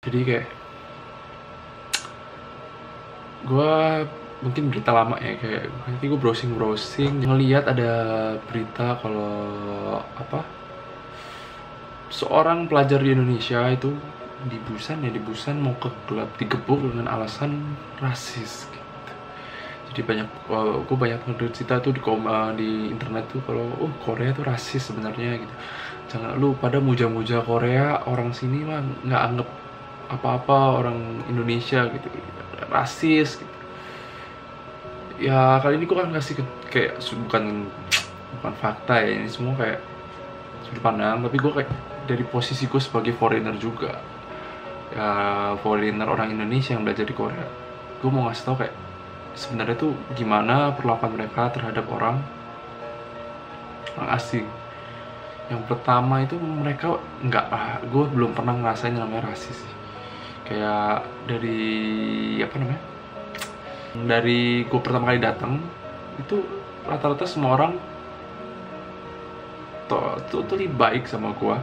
Jadi kayak gue mungkin berita lama ya, kayak nanti gue browsing ngelihat ada berita kalau apa, seorang pelajar di Indonesia itu di Busan mau ke klub digebuk dengan alasan rasis gitu. Jadi gue banyak ngedenger cerita tuh di internet tuh kalau Korea tuh rasis sebenarnya gitu. Jangan lu pada muja-muja Korea, orang sini mah nggak anggap apa-apa orang Indonesia gitu, rasis gitu. Ya kali ini gue kan ngasih kayak bukan fakta ya, ini semua kayak sudut pandang, tapi gue kayak dari posisi gue sebagai foreigner juga ya, foreigner orang Indonesia yang belajar di Korea. Gue mau ngasih tau kayak sebenarnya tuh gimana perlakuan mereka terhadap orang asing. Yang pertama itu mereka gue belum pernah ngerasain yang namanya rasis sih. Kayak dari dari gue pertama kali datang itu rata-rata semua orang tuh lebih baik sama gue,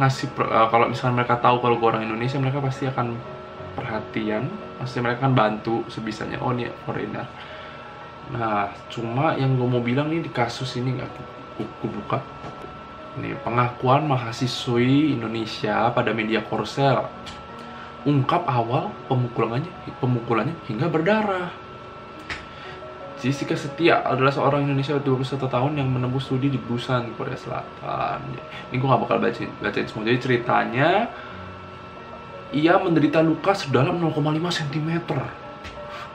ngasih kalau misalnya mereka tahu kalau gue orang Indonesia, mereka pasti akan perhatian, pasti mereka akan bantu sebisanya. Oh nih foreigner. Nah cuma yang gue mau bilang nih, di kasus ini nggak gue buka nih pengakuan mahasiswi Indonesia pada media Korsel, ungkap awal pemukulannya hingga berdarah. Jessica Setia adalah seorang Indonesia 21 tahun yang menembus studi di Busan, Korea Selatan. Ini gue gak bakal bacain semua. Jadi ceritanya, ia menderita luka sedalam 0,5 cm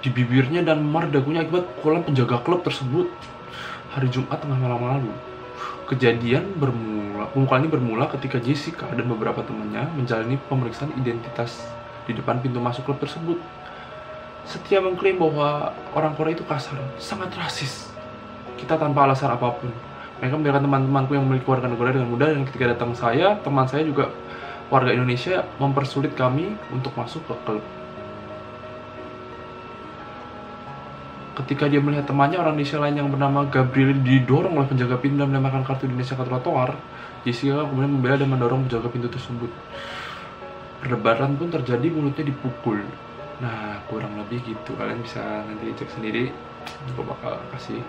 di bibirnya dan memar dagunya akibat pukulan penjaga klub tersebut hari Jumat tengah malam lalu. Pemukulan ini bermula ketika Jessica dan beberapa temannya menjalani pemeriksaan identitas di depan pintu masuk klub tersebut. Setia mengklaim bahwa orang Korea itu kasar, sangat rasis kita tanpa alasan apapun. Mereka membiarkan teman-temanku yang memiliki warga negara dengan mudah, dan ketika datang teman saya juga warga Indonesia mempersulit kami untuk masuk ke klub. Ketika dia melihat temannya orang Indonesia lain yang bernama Gabriel didorong oleh penjaga pintu dan melemparkan kartu Indonesia ke trotoar, Jessica kemudian membela dan mendorong penjaga pintu tersebut. Perdebatan pun terjadi, mulutnya dipukul. Nah kurang lebih gitu, kalian bisa nanti cek sendiri. Gue bakal kasih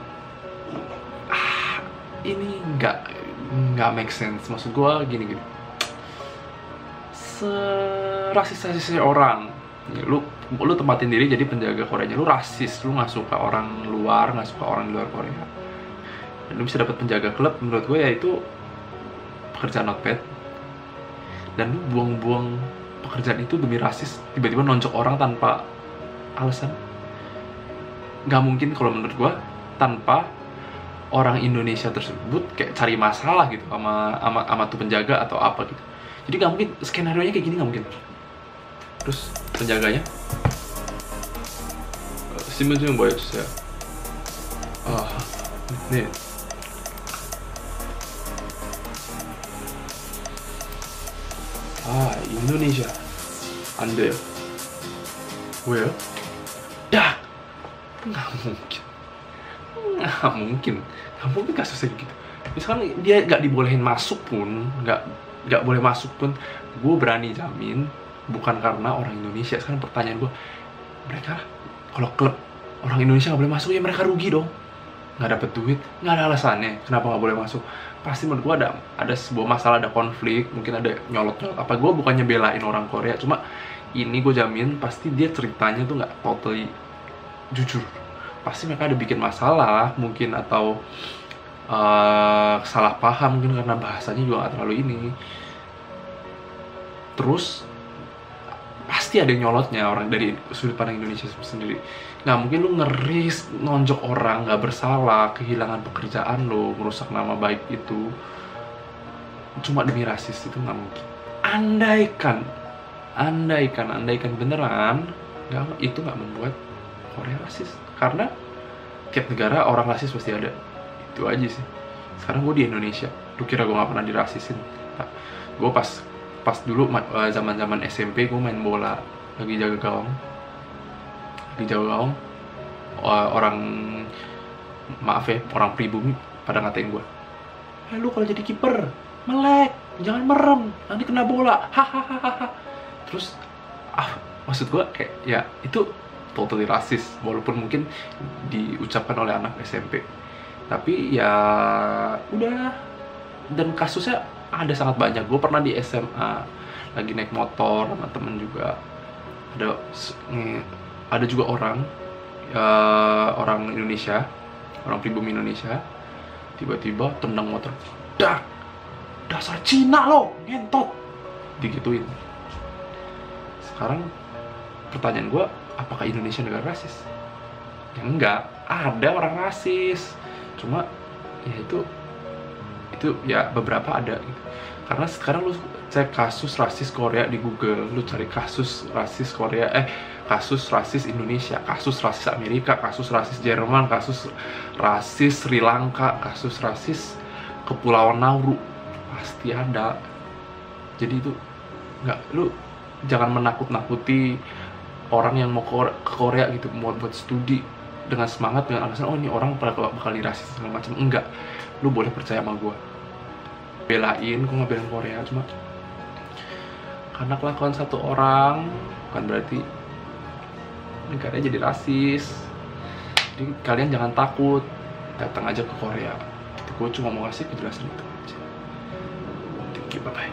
ini nggak make sense. Maksud gue gini serasis-rasisnya orang. Lu tempatin diri jadi penjaga Koreanya, lu rasis, lu nggak suka orang luar, nggak suka orang di luar Korea, dan lu bisa dapat penjaga klub. Menurut gue ya itu pekerjaan not bad. Dan lu buang-buang pekerjaan itu demi rasis, tiba-tiba nonjok orang tanpa alasan. Nggak mungkin kalau menurut gue, tanpa orang Indonesia tersebut kayak cari masalah gitu sama tuh penjaga atau apa gitu. Jadi nggak mungkin, skenario nya kayak gini nggak mungkin. Terus penjaganya 신분증 보여주세요. 네. Indonesia 안 돼요. 왜요? 야! nggak mungkin kasusnya gitu. Misalkan dia nggak dibolehin masuk pun, nggak boleh masuk pun, gue berani jamin bukan karena orang Indonesia. Sekarang pertanyaan gue, mereka kalau klub orang Indonesia nggak boleh masuk, ya mereka rugi dong, nggak dapet duit, nggak ada alasannya kenapa nggak boleh masuk. Pasti menurut gue ada sebuah masalah, ada konflik, mungkin ada nyolot apa. Gue bukannya belain orang Korea, cuma ini gue jamin pasti dia ceritanya tuh nggak totally jujur. Pasti mereka ada bikin masalah mungkin, atau salah paham mungkin karena bahasanya juga nggak terlalu ini. Terus pasti ada nyolotnya orang dari sudut pandang Indonesia sendiri. Nggak mungkin lu ngeris nonjok orang nggak bersalah, kehilangan pekerjaan lo, merusak nama baik itu cuma demi rasis. Itu nggak mungkin. Andaikan beneran itu nggak membuat Korea rasis, karena tiap negara orang rasis pasti ada. Itu aja sih. Sekarang gue di Indonesia, lu kira gue nggak pernah dirasisin? Nah, gue pas dulu zaman SMP gue main bola, lagi jaga gawang, orang pribumi pada ngatain gue, lu kalau jadi kiper melek, jangan merem, nanti kena bola, hahaha. Terus maksud gue kayak ya itu totally rasis, walaupun mungkin diucapkan oleh anak SMP, tapi ya udah. Dan kasusnya ada sangat banyak. Gue pernah di SMA lagi naik motor sama temen juga, ada juga orang Indonesia, orang pribumi Indonesia, tiba-tiba tendang motor, dasar Cina lo, ngentot, digituin. Sekarang pertanyaan gue, apakah Indonesia negara rasis? Ya enggak, ada orang rasis, cuma ya itu ya beberapa ada gitu. Karena sekarang lu cek kasus rasis Korea di Google, lu cari kasus rasis Korea, kasus rasis Indonesia, kasus rasis Amerika, kasus rasis Jerman, kasus rasis Sri Lanka, kasus rasis Kepulauan Nauru, pasti ada. Jadi itu nggak, lu jangan menakut-nakuti orang yang mau ke Korea gitu, buat studi dengan semangat, dengan alasan oh ini orang bakal dirasis segala macam. Enggak, lu boleh percaya sama gue. Gue nggak belain Korea, cuma karena kelakuan satu orang bukan berarti negaranya jadi rasis. Jadi kalian jangan takut, datang aja ke Korea. Gue cuma mau kasih kejelasan itu aja. Thank you, bye-bye.